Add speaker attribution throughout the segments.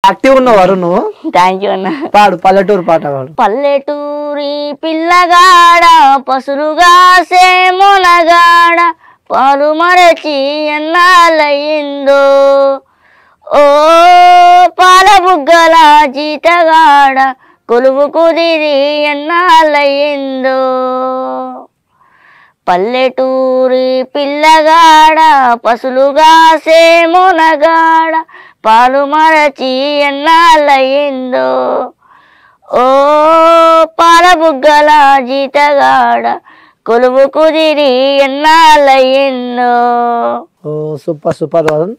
Speaker 1: Active ఉన్నావు వరుణ్ నువ్వు.
Speaker 2: Thank you అన్న.
Speaker 1: పాడు పల్లెటూరు పాట పాడు.
Speaker 2: పల్లెటూరి పిల్లగాడ పసులుగా సేమునగాడ పాలు మరచి ఎన్నాళ్ళయిందో ఓ పాల బుగ్గల జీతగాడ కొలువు కుదిరి ఎన్నాళ్ళయిందో పల్లెటూరి పిల్లగాడ పసులుగా సేమునగాడ పాలు మరచి ఎన్నాళ్ళయిందో ఓ పాల బుగ్గల జీతగాడ కొలువు కుదిరి ఎన్నాళ్ళయిందో.
Speaker 1: ఓ super super Varun.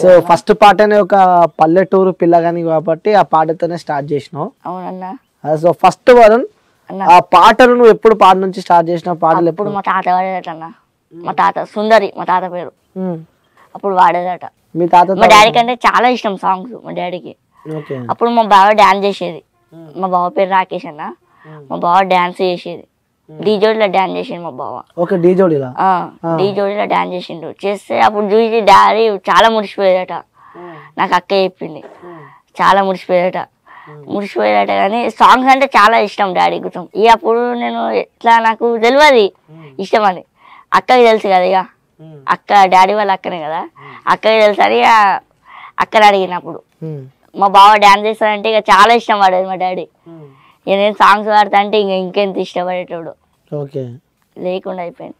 Speaker 1: So first పాటనే ఒక పల్లెటూరు పిల్లగాని కాబట్టి ఆ పాటతోనే స్టార్ట్ చేసినావు.
Speaker 2: అవునన్నా.
Speaker 1: సో ఫస్ట్ వరుణ్ ఆ పాటలు నువ్వు ఎప్పుడు పాట నుంచి స్టార్ట్ చేసిన పాటలు ఎప్పుడు?
Speaker 2: మా తాత వాడేదట. మా తాత సుందరి మా తాత పేరు. అప్పుడు వాడేదట.
Speaker 1: మీ తాత?
Speaker 2: మా డాడీకి అంటే చాలా ఇష్టం సాంగ్స్ మా డాడీకి. అప్పుడు మా బావ డాన్స్ చేసేది. మా బావ పేరు రాకేష్ అన్న. మా బావ డాన్స్ చేసేది. డీ జోడీలో డాన్స్ చేసిండు మా బావ.
Speaker 1: డీ జోడీలో
Speaker 2: డాన్స్ చేసిండు. చేస్తే అప్పుడు చూసి డాడీ చాలా మురిసిపోయేదట. నాకు అక్క చెప్పింది. చాలా మురిసిపోయేదట కానీ సాంగ్స్ అంటే చాలా ఇష్టం డాడీ గుర్తం. ఇక అప్పుడు నేను ఎట్లా నాకు తెలియదు ఇష్టం అని. అక్కకి తెలుసు కదా, ఇక అక్క డాడీ వాళ్ళ అక్కనే కదా, అక్కకి తెలుసు అని అక్కని అడిగినప్పుడు మా బావ డాన్స్ చేస్తాడంటే ఇక చాలా ఇష్టం పడేది మా డాడీ. ఇక నేను సాంగ్స్ పాడతా అంటే ఇంక ఇంకెంత ఇష్టపడేటోడు. లేకుండా అయిపోయింది.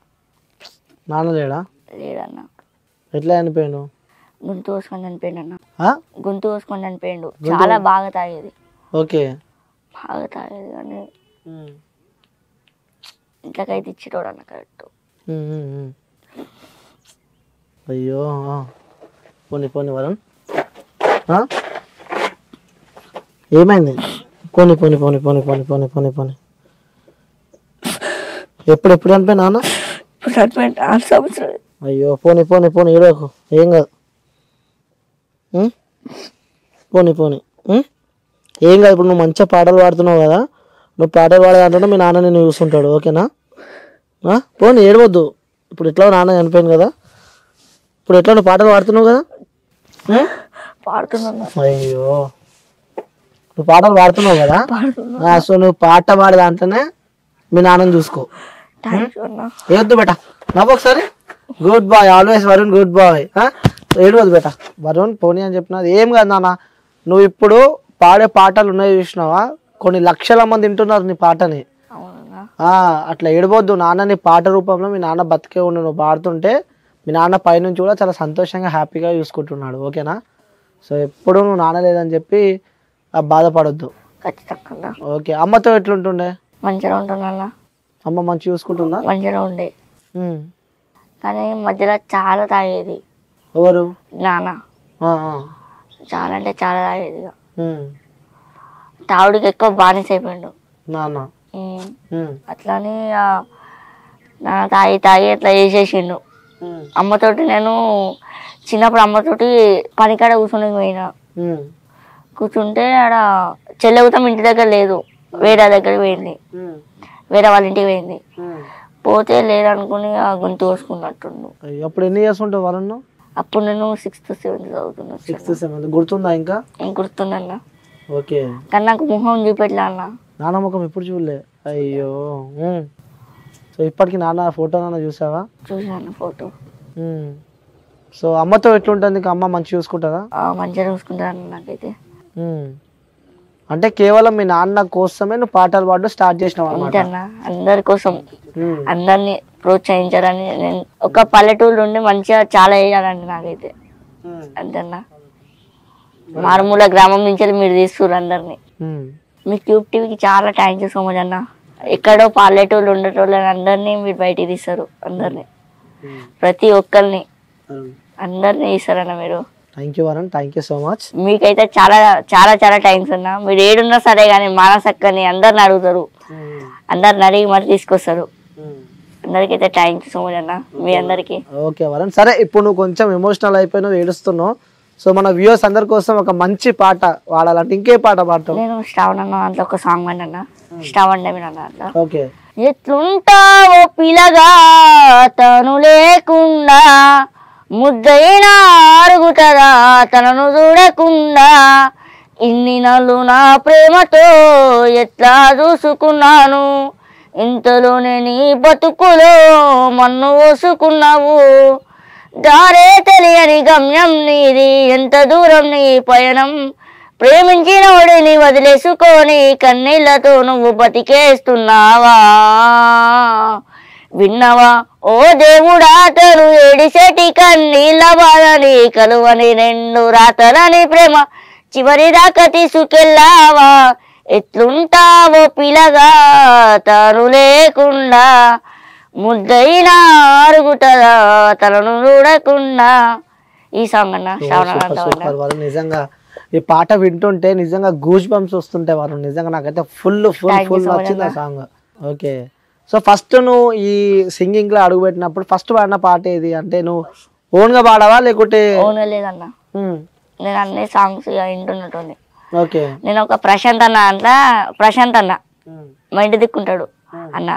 Speaker 2: లేదన్నా.
Speaker 1: ఎట్లా అనిపోయాడు?
Speaker 2: గొంతు కోసుకొని చనిపోయిండు అన్న. గొంతు కోసుకొని చనిపోయిండు. చాలా బాగా తాగేది. బాగా తాగేది కానీ ఇంట్లోకైతే ఇచ్చేటోడు అన్న కరెక్ట్.
Speaker 1: అయ్యో పోనీ పోనీ వరుణ్ ఏమైంది? పోనీ పోనీ పోనీ పోనీ పోనీ పోనీ పోనీ పోనీ ఎప్పుడు అనిపోయి నాన్న? అయ్యో పోనీ పోనీ పోనీ ఏడోకు, ఏం కాదు. పోనీ పోనీ ఏం కాదు. ఇప్పుడు నువ్వు మంచిగా పాటలు పాడుతున్నావు కదా, నువ్వు పాటలు పాడేదంటే మీ నాన్న నేను చూస్తుంటాడు. ఓకేనా? పోనీ ఏడవద్దు. ఇప్పుడు ఎట్లా నాన్న చనిపోయింది కదా, ఇప్పుడు ఎట్లా నువ్వు పాటలు పాడుతున్నావు కదా? అయ్యో నువ్వు పాటలు పాడుతున్నావు కదా, సో నువ్వు పాట పాడే దాంట్లోనే మీ నాన్నని చూసుకో. ఏవద్దు బేట, నవ్వు ఒకసారి. Good boy, always Varun good boy. ఏడవద్దు బేట. వరుణ్ పోనీ అని చెప్పినది ఏం కాదు నాన్న. నువ్వు ఇప్పుడు పాడే పాటలు ఉన్నాయి చూసినావా, కొన్ని లక్షల మంది వింటున్నారు నీ పాటని. అట్లా ఏడవద్దు. నాన్నని పాట రూపంలో మీ నాన్న బతికే ఉండి నువ్వు పాడుతుంటే మీ నాన్న పైనుంచి కూడా చాలా సంతోషంగా హ్యాపీగా చూసుకుంటున్నాడు. ఓకేనా? సో ఎప్పుడు నువ్వు నాన్న లేదని చెప్పి బాధపడొద్దు. ఓకే. అమ్మతో ఎట్లుంటుండే?
Speaker 2: మంచిగా ఉంటున్నా.
Speaker 1: అమ్మ మంచిగా చూసుకుంటుందా?
Speaker 2: మంచిగా ఉండే కానీ మధ్యలో చాలా తాగేది.
Speaker 1: ఎవరు?
Speaker 2: నాన్న. చాలా అంటే చాలా తాగేది. తాగుడికి ఎక్కువ బానిస అయిపోయిండు
Speaker 1: నాన్న.
Speaker 2: అట్లానే నాన్న తాగి తాగి అట్లా చేసేసిండు. అమ్మతోటి నేను చిన్నప్పుడు అమ్మతోటి పనికాడ పోయినా. కూర్చుంటే ఆడ చెల్లెగుతాం ఇంటి దగ్గర లేదు, వేరే దగ్గరికి పోయింది. వేరే వాళ్ళ ఇంటికి పోయింది. పోతే లేదనుకుని ఆ గొంతు కోసుకున్నట్టుండు.
Speaker 1: అప్పుడు ఎన్ని ఇయర్స్ ఉంటావు వాళ్ళను?
Speaker 2: అప్పుడు నేను 6th 7th చదువుతున్నా.
Speaker 1: 6th 7th గుర్తుందా? ఇంకా
Speaker 2: గుర్తుందన్న.
Speaker 1: ఓకే.
Speaker 2: కానీ నాకు ముఖం చూపెట్టలే అన్న.
Speaker 1: నాన్న ముఖం ఎప్పుడు చూడలే? అయ్యో. సో ఇప్పటికి నాన్న ఫోటో నాన్న చూసావా?
Speaker 2: చూసాను ఫోటో.
Speaker 1: సో అమ్మతో ఎట్లుంటుంది? అమ్మ మంచిగా చూసుకుంటారా?
Speaker 2: మంచిగా చూసుకుంటారన్న. నాకైతే
Speaker 1: అంటే కేవలం మీ నాన్న కోసమే నువ్వు పాటలు పాడడం స్టార్ట్ చేసినావు అన్నమాట.
Speaker 2: అందరి కోసం, అందరినీ ప్రోత్సహించాలని నేను ఒక పల్లెటూరు నుండి మంచిగా చాలా వేయాలండి నాకైతే. అంతేనా? మారుమూల గ్రామం నుంచి మీరు తీసుకురు అందరినీ. మీ ట్యూబ్ టీవీకి చాలా థ్యాంక్ యూ సో మచ్ అన్న. ఎక్కడో పల్లెటూరు ఉండేటోళ్ళని అందరినీ మీరు బయటికి తీస్తారు. అందరినీ, ప్రతి ఒక్కరిని, అందరినీ తీస్తారన్న మీరు.
Speaker 1: Thank you Varun, thank you so much.
Speaker 2: మీకైతే చాలా చాలా చాలా థ్యాంక్స్ అన్న. మీరు ఏడున్నా సరే కానీ మానసక్కని అందరిని అడుగుతారు, అందరిని అడిగి మరి తీసుకొస్తారు. అందరికైతే థ్యాంక్ యూ సో మచ్ అన్న, మీ అందరికి.
Speaker 1: ఓకే వరుణ్, సరే ఇప్పుడు నువ్వు కొంచెం ఎమోషనల్ అయిపోయినావు, ఏడుస్తున్నావు. సో మన వ్యూవర్స్ అందరి కోసం ఒక మంచి పాట పాడాలంటే ఇంకే పాట పాడతావు?
Speaker 2: నేను శ్రావణ్ అన్న దాంట్లో ఒక సాంగ్ అన్న, శ్రావణ్ అన్న.
Speaker 1: ఓకే.
Speaker 2: ఎట్లుంటావో పిలగా తను లేకుండా, ముద్దైనా అరుగుతదా తనను చూడకుండా, ఇన్ని నాళ్ళు నా ప్రేమతో ఎట్లా చూసుకున్నాను, ఇంతలోనే నీ బతుకులో మన్ను పోసుకున్నావు. దారే తెలియని గమ్యం నీది, ఎంత దూరం నీ పయనం, ప్రేమించిన వాడిని వదిలేసుకొని కన్నీళ్లతో నువ్వు బతికేస్తున్నావా. విన్నవా ఓ దేవుడా తను ఏడిసేటి కన్నీళ్ళ బాధని, కలువని రెండు రాతలని ప్రేమ చివరి దాకా తీసుకెళ్ళావా. ఎట్లుంటావో పిల్లగా తను లేకుండా, ముద్దైనా అరుగుతుందా తనను చూడకుండా. ఈ సాంగ్ అన్న
Speaker 1: శ్రావణ. నిజంగా ఈ పాట వింటుంటే నిజంగా గూస్ బంప్స్ వస్తుంటాయి వారు. నిజంగా నాకైతే ఫుల్ నచ్చింది ఆ సాంగ్. ఓకే, సో ఫస్ట్ నువ్వు ఈ సింగింగ్ లో అడుగు పెట్టినప్పుడు ఫస్ట్ పాడిన పాట ఏది? అంటే నువ్వు ఓన్ గా పాడావా లేకుంటే?
Speaker 2: ఓన్ లేదన్న, నేను అన్ని సాంగ్స్ వింటున్నట్టుంది.
Speaker 1: ఓకే,
Speaker 2: నేను ఒక ప్రశాంత్ అన్న అంతా, ప్రశాంత్ అన్న మా ఇంటి దిక్కుంటాడు అన్న.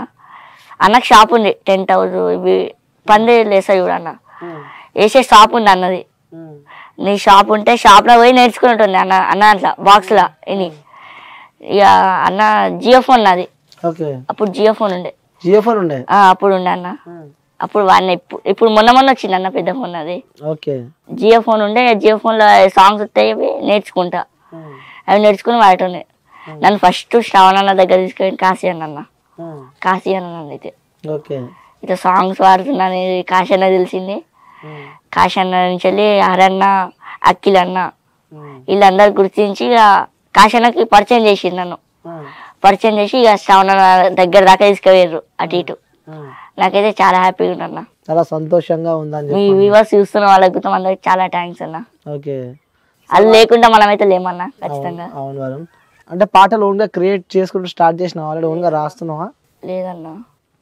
Speaker 2: అన్నకు షాప్ ఉంది, టెంట్ హౌస్ ఇవి పందిళ్ళు వేస్తాయి చూడు అన్న, వేసే షాప్ ఉంది అన్నది. నీ షాప్ ఉంటే షాప్ లో పోయి నేర్చుకున్నట్టుంది అన్న. అన్న అట్లా బాక్స్ లా ఇని ఇక అన్న జియో ఫోన్ నాది. అప్పుడు జియో ఫోన్ ఉండే. అప్పుడు ఉండే అన్న. అప్పుడు వాడిని ఇప్పుడు మొన్న వచ్చింది అన్న పెద్ద ఫోన్ అది. జియో ఫోన్ ఉండే. జియో ఫోన్ లో సాంగ్స్ వస్తాయి, నేర్చుకుంటా. అవి నేర్చుకుని వాడటం. నన్ను ఫస్ట్ శ్రావణ అన్న దగ్గర తీసుకెళ్ళి కాశీ అన్న. కాశీ అన్న అయితే ఇట్లా సాంగ్స్ పాడుతున్నాను కాశీ అన్న తెలిసింది. కాశీ అన్న నుంచి వెళ్ళి హరన్న, అఖిల్ అన్న వీళ్ళందరూ గుర్తించి ఇక కాశీ అన్నకి పరిచయం చేసింది నన్ను. పరిచయం చేసి ఇక శ్రావణ దగ్గర దాకా తీసుకుపోయారు అటు ఇటు. నాకైతే చాలా హ్యాపీగా ఉందన్న,
Speaker 1: చాలా సంతోషంగా ఉందని.
Speaker 2: మీ వ్యూవర్స్ చూస్తున్న వాళ్ళకి అందరికి చాలా థ్యాంక్స్ అన్న. అది లేకుండా మనమైతే లేమన్నా ఖచ్చితంగా.
Speaker 1: అవును వరుణ్, అంటే పాటలు ఓన్ గా క్రియేట్ చేసుకుంటూ స్టార్ట్ చేసినావా? ఆల్రెడీ ఓన్ గా రాస్తున్నావా?
Speaker 2: లేదన్నా,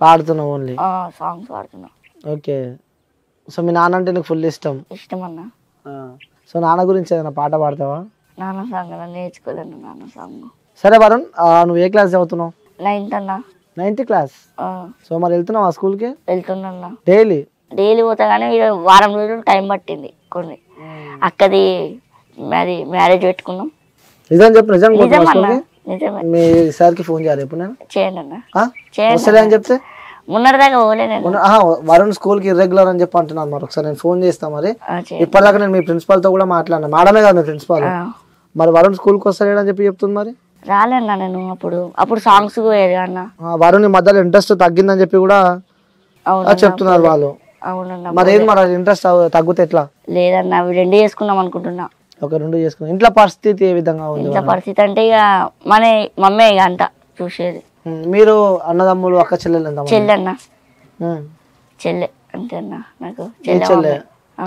Speaker 1: పాడుతున్నావు ఓన్లీ?
Speaker 2: సాంగ్స్ పాడుతున్నా.
Speaker 1: ఓకే, సో మీ నాన్న అంటే నీకు ఫుల్ ఇష్టం?
Speaker 2: ఇష్టం అన్న.
Speaker 1: సో నాన్న గురించి ఏదైనా పాట పాడతావా?
Speaker 2: నాన్న సాంగ్ నేర్చుకోలేను. నాన్న సాంగ్.
Speaker 1: సరే వరుణ్, నువ్వు ఏ క్లాస్ చదువుతున్నావు?
Speaker 2: 9th అన్న.
Speaker 1: 9th class. సో మరి వెళ్తున్నావా స్కూల్ కి?
Speaker 2: వెళ్తున్నా.
Speaker 1: డైలీ
Speaker 2: పోతా కానీ వారం రోజులు టైం పట్టింది కొన్ని. అక్కది మ్యారేజ్ పెట్టుకున్నాం.
Speaker 1: నిజం చెప్పు.
Speaker 2: నిజమే.
Speaker 1: మీ సార్ కి ఫోన్ చేయాలి ఎప్పుడు?
Speaker 2: చేయండి అన్న.
Speaker 1: అని చెప్తే
Speaker 2: మొన్నటిదాకా పోలే నేను.
Speaker 1: వరుణ్ స్కూల్ కి ఇర్రెగ్యులర్ అని చెప్పి అంటున్నాను. మరి ఒకసారి నేను ఫోన్ చేస్తా. మరి ఇప్పటిదాకా నేను మీ ప్రిన్సిపాల్ తో కూడా మాట్లాడినా. మేడమే కాదు మీ ప్రిన్సిపాల్. మరి వరుణ్ స్కూల్ కి వస్తాడని చెప్పి చెప్తుంది. మరి
Speaker 2: రాలేన్నా నేను. అప్పుడు సాంగ్స్ పోయేది అన్న.
Speaker 1: వరుణ్ మధ్యలో ఇంట్రెస్ట్ తగ్గిందని చెప్పి కూడా చెప్తున్నారు వాళ్ళు.
Speaker 2: అవునన్నా.
Speaker 1: మరి ఏం మరి ఇంట్రెస్ట్ తగ్గితే ఎట్లా?
Speaker 2: లేదన్నా, అవి 2 చేసుకుందాం అనుకుంటున్నా.
Speaker 1: ఒక 2 చేసుకున్నా. ఇంట్లో పరిస్థితి ఏ విధంగా ఉంది?
Speaker 2: ఇంట్లో పరిస్థితి అంటే ఇక మన మమ్మీ ఇక అంతా చూసేది.
Speaker 1: మీరు అన్నదమ్ములు, అక్క చెల్లెలు ఎంత?
Speaker 2: చెల్లెన్న. చెల్లె అంతే అన్న. నాకు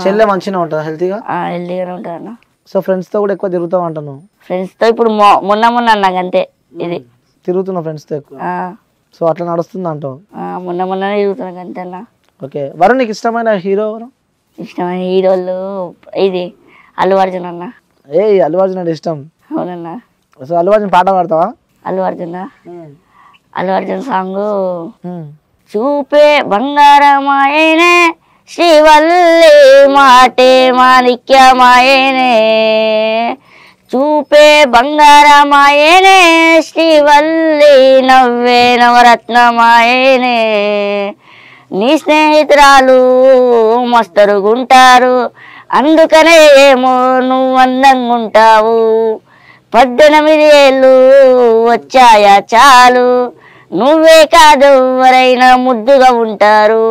Speaker 1: చెల్లె మంచిగా ఉంటుందా?
Speaker 2: హెల్తీగానే ఉంటుంది అన్న.
Speaker 1: సో ఫ్రెండ్స్ తో కూడా ఎక్కువ తిరుగుతావు అంటున్నావు?
Speaker 2: ఫ్రెండ్స్ తో ఇప్పుడు మొన్న నాకు అంతే ఇది
Speaker 1: తిరుగుతున్నా ఫ్రెండ్స్ తో ఎక్కువ. సో అట్లా నడుస్తుంది అంటావు?
Speaker 2: మొన్న తిరుగుతున్నా అంతే అన్న.
Speaker 1: ఓకే, వరుణ్ నీకు ఇష్టమైన హీరో ఎవరు?
Speaker 2: ఇష్టమైన హీరోలు ఇది అల్లు అర్జున్ అన్న.
Speaker 1: అల్లు అర్జున్ అంటే ఇష్టం?
Speaker 2: అవునన్నా.
Speaker 1: సో అల్లు అర్జున్ పాట పాడతావా?
Speaker 2: అల్లు అర్జున్ సాంగ్ చూపే బంగారమాయనే శ్రీవల్లి మాటే మాణిక్యమాయనే, చూపే బంగారమాయనే శ్రీవల్లి నవ్వే నవరత్నమాయనే, నీ స్నేహితురాలు మస్తరుగుంటారు అందుకనే ఏమో నువ్వు అందంగా ఉంటావు, 18 ఏళ్ళు వచ్చాయా చాలు, నువ్వే కాదు ఎవరైనా ముద్దుగా ఉంటారు,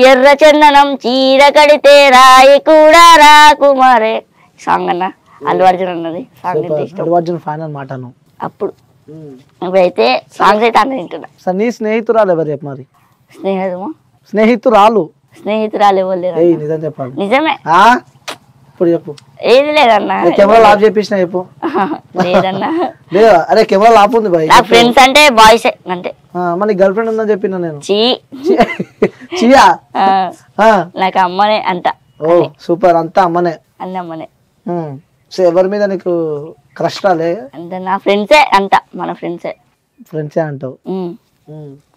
Speaker 2: ఎర్ర చందనం చీర కడితే రాయి కూడా రాకుమారే. సాంగ్ అన్న అల్లు అర్జున్ అన్నది. సాంగ్
Speaker 1: అల్లు అర్జున్ ఫ్యాన్ అన్నమాట.
Speaker 2: అప్పుడు ఇప్పుడైతే సాంగ్స్ అయితే అన్న వింటున్నా.
Speaker 1: సార్ నీ స్నేహితురాలు ఎవరు చెప్పు? మరి
Speaker 2: స్నేహితురాలు ఎవరు లేరు.
Speaker 1: నిజం చెప్పాలి.
Speaker 2: నిజమే.
Speaker 1: ఇప్పుడు చెప్పు.
Speaker 2: ఏది లేదన్నా.
Speaker 1: కెమెరా ఆఫ్ చేపించిన చెప్పు.
Speaker 2: లేదన్నా.
Speaker 1: లేదా? అరే కెమెరా ఆఫ్ ఉంది బాయ్.
Speaker 2: నా ఫ్రెండ్స్ అంటే బాయ్స్ అంటే.
Speaker 1: మరి గర్ల్ ఫ్రెండ్ ఉందని చెప్పినా నేను.
Speaker 2: చియా నాకు అమ్మనే అంత.
Speaker 1: ఓ సూపర్, అంతా అమ్మనే.
Speaker 2: అన్ని అమ్మనే.
Speaker 1: సో ఎవరి మీద నీకు క్రష్ రాలే?
Speaker 2: అంటే నా ఫ్రెండ్సే అంత, మన ఫ్రెండ్సే
Speaker 1: అంటావు.